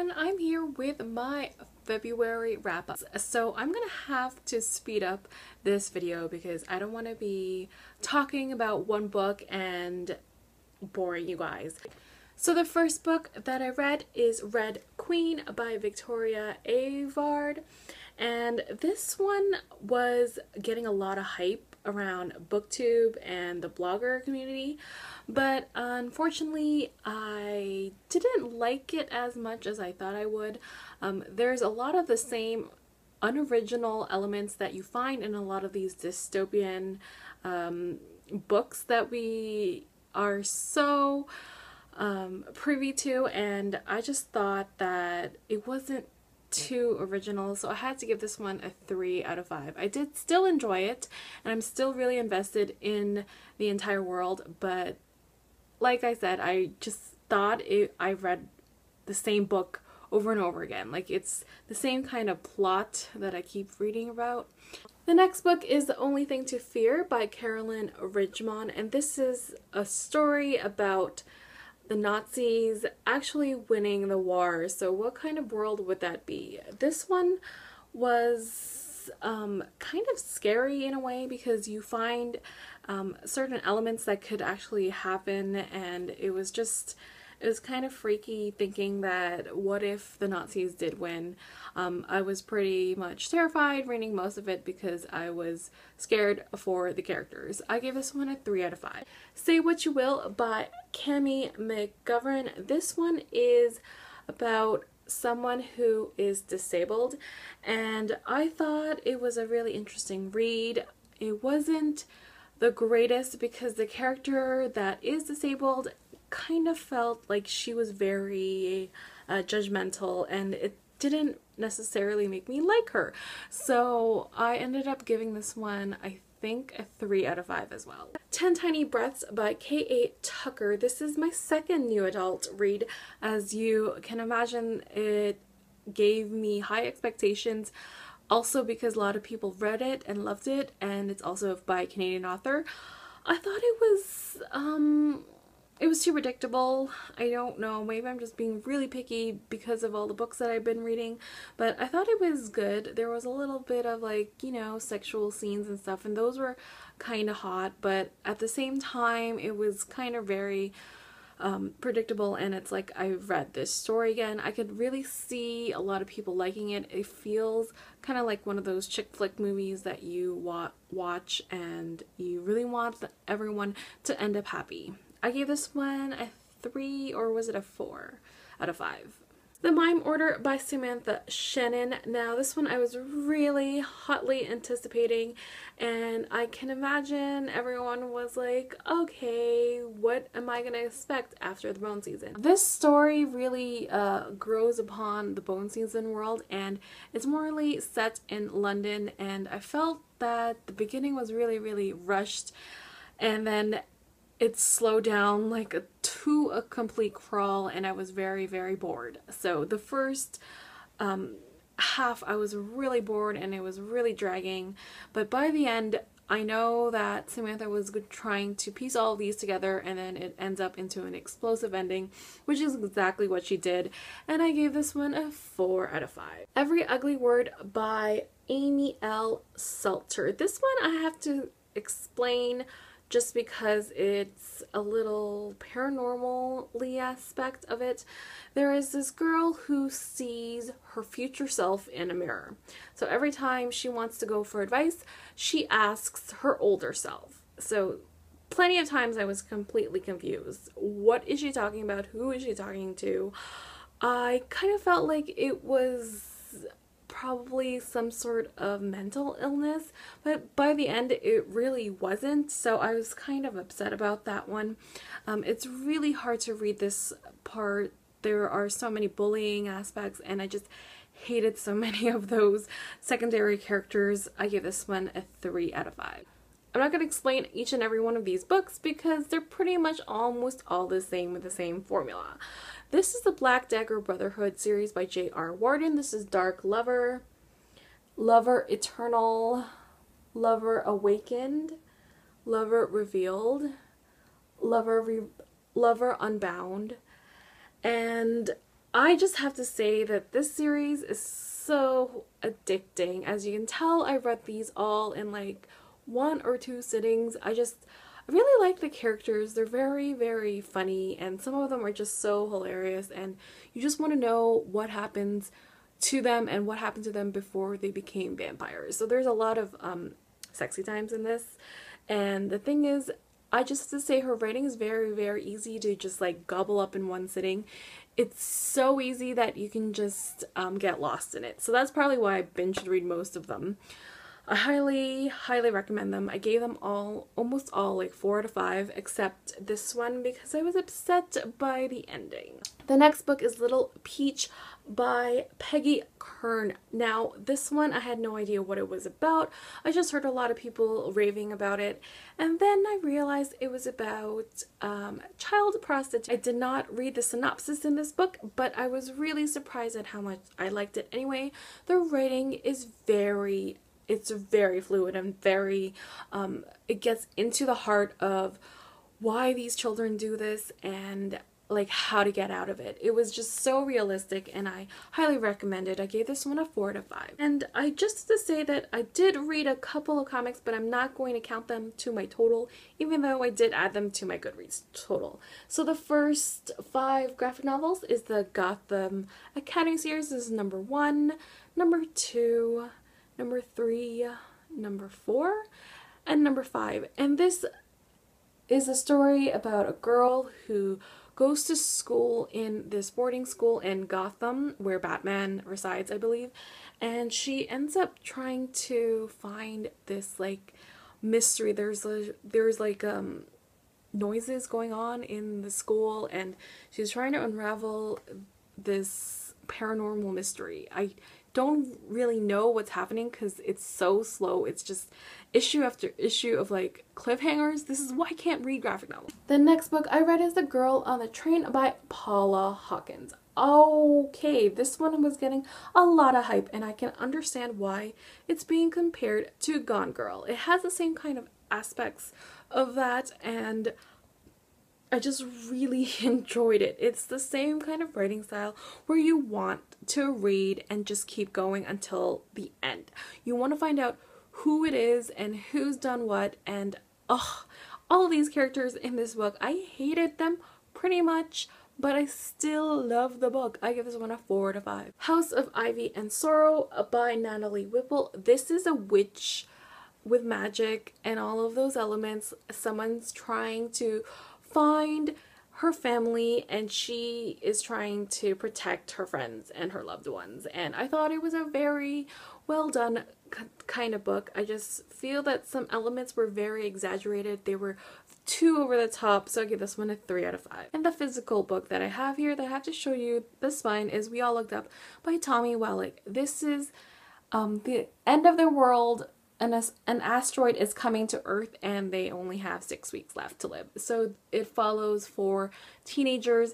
everyone, I'm here with my February wrap-up. So I'm gonna have to speed up this video because I don't want to be talking about one book and boring you guys. So the first book that I read is Red Queen by Victoria Aveyard, and this one was getting a lot of hype around booktube and the blogger community, but unfortunately I didn't like it as much as I thought I would. There's a lot of the same unoriginal elements that you find in a lot of these dystopian books that we are so privy to, and I just thought that it wasn't too original, so I had to give this one a 3 out of 5. I did still enjoy it, and I'm still really invested in the entire world, but like I said, I just thought I read the same book over and over again. Like, it's the same kind of plot that I keep reading about. The next book is The Only Thing to Fear by Carolyn Ridgemont, and this is a story about the Nazis actually winning the war. So what kind of world would that be? This one was kind of scary in a way because you find certain elements that could actually happen, and it was kind of freaky thinking that what if the Nazis did win. I was pretty much terrified reading most of it because I was scared for the characters. I gave this one a 3 out of 5. Say What You Will by Cammie McGovern. This one is about someone who is disabled, and I thought it was a really interesting read. It wasn't the greatest because the character that is disabled kind of felt like she was very judgmental, and it didn't necessarily make me like her. So I ended up giving this one, I think, a 3 out of 5 as well. 10 Tiny Breaths by K.A. Tucker. This is my second new adult read. As you can imagine, it gave me high expectations, also because a lot of people read it and loved it, and it's also by a Canadian author. I thought it was too predictable. I don't know, maybe I'm just being really picky because of all the books that I've been reading, but I thought it was good. There was a little bit of, like, you know, sexual scenes and stuff, and those were kind of hot, but at the same time it was kind of very predictable, and it's like I've read this story again. I could really see a lot of people liking it. It feels kind of like one of those chick flick movies that you watch and you really want everyone to end up happy. I gave this one a 3, or was it a 4 out of 5. The Mime Order by Samantha Shannon. Now this one I was really hotly anticipating, and I can imagine everyone was like, okay, what am I gonna expect after the bone season? This story really grows upon the bone season world, and it's morely set in London, and I felt that the beginning was really rushed, and then it slowed down like to a complete crawl, and I was very bored. So the first half I was really bored and it was really dragging, but by the end I know that Samantha was trying to piece all of these together, and then it ends up into an explosive ending, which is exactly what she did, and I gave this one a 4 out of 5. Every Ugly Word by Aimee L. Salter. This one I have to explain just because it's a little paranormal-y aspect of it. There is this girl who sees her future self in a mirror. So every time she wants to go for advice, she asks her older self. So plenty of times I was completely confused. What is she talking about? Who is she talking to? I kind of felt like it was probably some sort of mental illness, but by the end it really wasn't, so I was kind of upset about that one. It's really hard to read this part. There are so many bullying aspects, and I just hated so many of those secondary characters. I give this one a 3 out of 5. I'm not going to explain each and every one of these books because they're pretty much almost all the same with the same formula. This is the Black Dagger Brotherhood series by J.R. Warden. This is Dark Lover, Lover Eternal, Lover Awakened, Lover Revealed, Lover Unbound, and I just have to say that this series is so addicting. As you can tell, I read these all in like 1 or 2 sittings. I really like the characters. They're very, very funny, and some of them are just so hilarious, and you just want to know what happens to them and what happened to them before they became vampires. So there's a lot of sexy times in this, and the thing is, I just have to say her writing is very, very easy to just like gobble up in one sitting. It's so easy that you can just get lost in it. So that's probably why I binge read most of them. I highly, highly recommend them. I gave them all, almost all, like 4 out of 5, except this one because I was upset by the ending. The next book is Little Peach by Peggy Kern. Now, this one I had no idea what it was about. I just heard a lot of people raving about it, and then I realized it was about child prostitution. I did not read the synopsis in this book, but I was really surprised at how much I liked it anyway. The writing is it's very fluid and very, it gets into the heart of why these children do this and like how to get out of it. It was just so realistic, and I highly recommend it. I gave this one a 4 out of 5. And I just have to say that I did read a couple of comics, but I'm not going to count them to my total, even though I did add them to my Goodreads total. So the first 5 graphic novels is the Gotham Academy series. This is number 1, number 2, number 3, number 4, and number 5. And this is a story about a girl who goes to school in this boarding school in Gotham, where Batman resides, I believe, and she ends up trying to find this like mystery. There's like noises going on in the school, and she's trying to unravel this paranormal mystery. I don't really know what's happening because it's so slow. It's just issue after issue of like cliffhangers. This is why I can't read graphic novels. The next book I read is The Girl on the Train by Paula Hawkins. Okay, this one was getting a lot of hype, and I can understand why it's being compared to Gone Girl. It has the same kind of aspects of that, and I just really enjoyed it. It's the same kind of writing style where you want to read and just keep going until the end. You want to find out who it is and who's done what, and all of these characters in this book, I hated them pretty much, but I still love the book. I give this one a 4 out of 5. House of Ivy and Sorrow by Natalie Whipple. This is a witch with magic and all of those elements. Someone's trying to find her family, and she is trying to protect her friends and her loved ones, and I thought it was a very well done kind of book. I just feel that some elements were very exaggerated. They were too over the top, so I give this one a 3 out of 5. And the physical book that I have here that I have to show you, the spine, is We All Looked Up by Tommy Wellick. This is the end of the world. An asteroid is coming to Earth, and they only have 6 weeks left to live. So it follows 4 teenagers,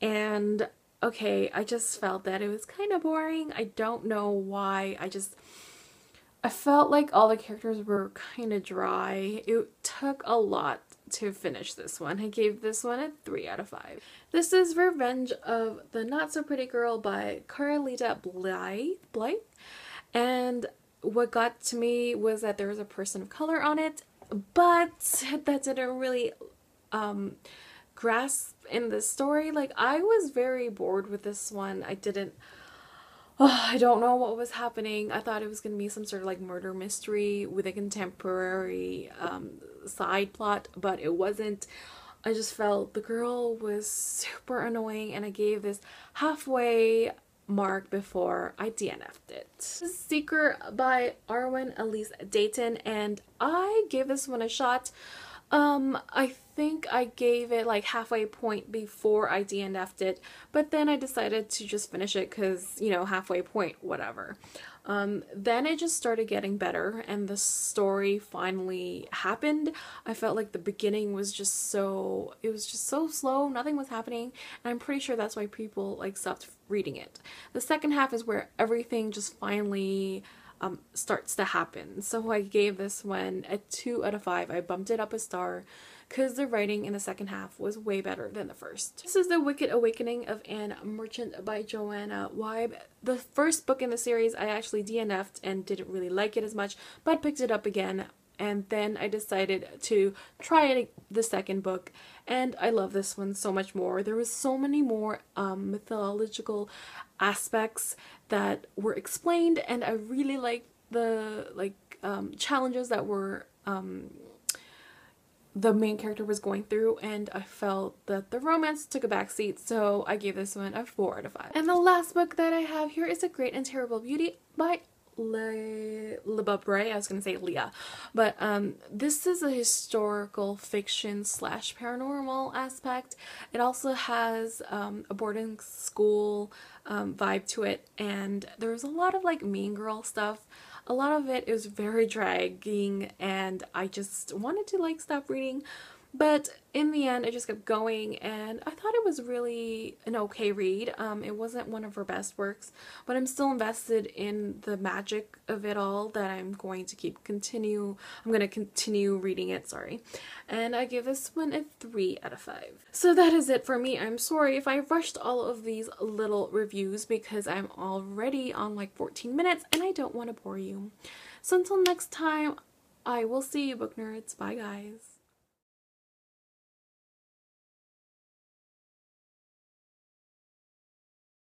and okay, I just felt that it was kind of boring. I don't know why. I felt like all the characters were kind of dry. It took a lot to finish this one. I gave this one a 3 out of 5. This is Revenge of the Not So Pretty Girl by Carolita Blythe, and what got to me was that there was a person of color on it, but that didn't really grasp in the story. Like, I was very bored with this one. I don't know what was happening. I thought it was going to be some sort of like murder mystery with a contemporary side plot, but it wasn't. I just felt the girl was super annoying, and I gave this halfway mark before I DNF'd it. Titseeker by Arwen Elise Dayton, and I gave this one a shot. I think I gave it like halfway point before I DNF'd it, but then I decided to just finish it because, you know, halfway point, whatever. Then it just started getting better, and the story finally happened. I felt like the beginning was just so slow, nothing was happening, and I'm pretty sure that's why people like stopped reading it. The second half is where everything just finally starts to happen. So I gave this one a 2 out of 5. I bumped it up a star because the writing in the second half was way better than the first. This is The Wicked Awakening of Anne Merchant by Joanna Wybe. The first book in the series I actually DNF'd and didn't really like it as much, but picked it up again. And then I decided to try it, the second book, and I love this one so much more. There was so many more mythological aspects that were explained, and I really liked the challenges that were the main character was going through, and I felt that the romance took a backseat, so I gave this one a 4 out of 5. And the last book that I have here is A Great and Terrible Beauty by Libba Bray. I was gonna say Leah, but this is a historical fiction / paranormal aspect. It also has a boarding school vibe to it, and there's a lot of like Mean Girl stuff. A lot of it is very dragging, and I just wanted to like stop reading, but in the end I just kept going, and I thought it was really an okay read. It wasn't one of her best works, but I'm still invested in the magic of it all that I'm going to continue reading it, sorry. And I give this one a 3 out of 5. So that is it for me. I'm sorry if I rushed all of these little reviews because I'm already on like 14 minutes and I don't want to bore you. So until next time, I will see you, book nerds. Bye guys.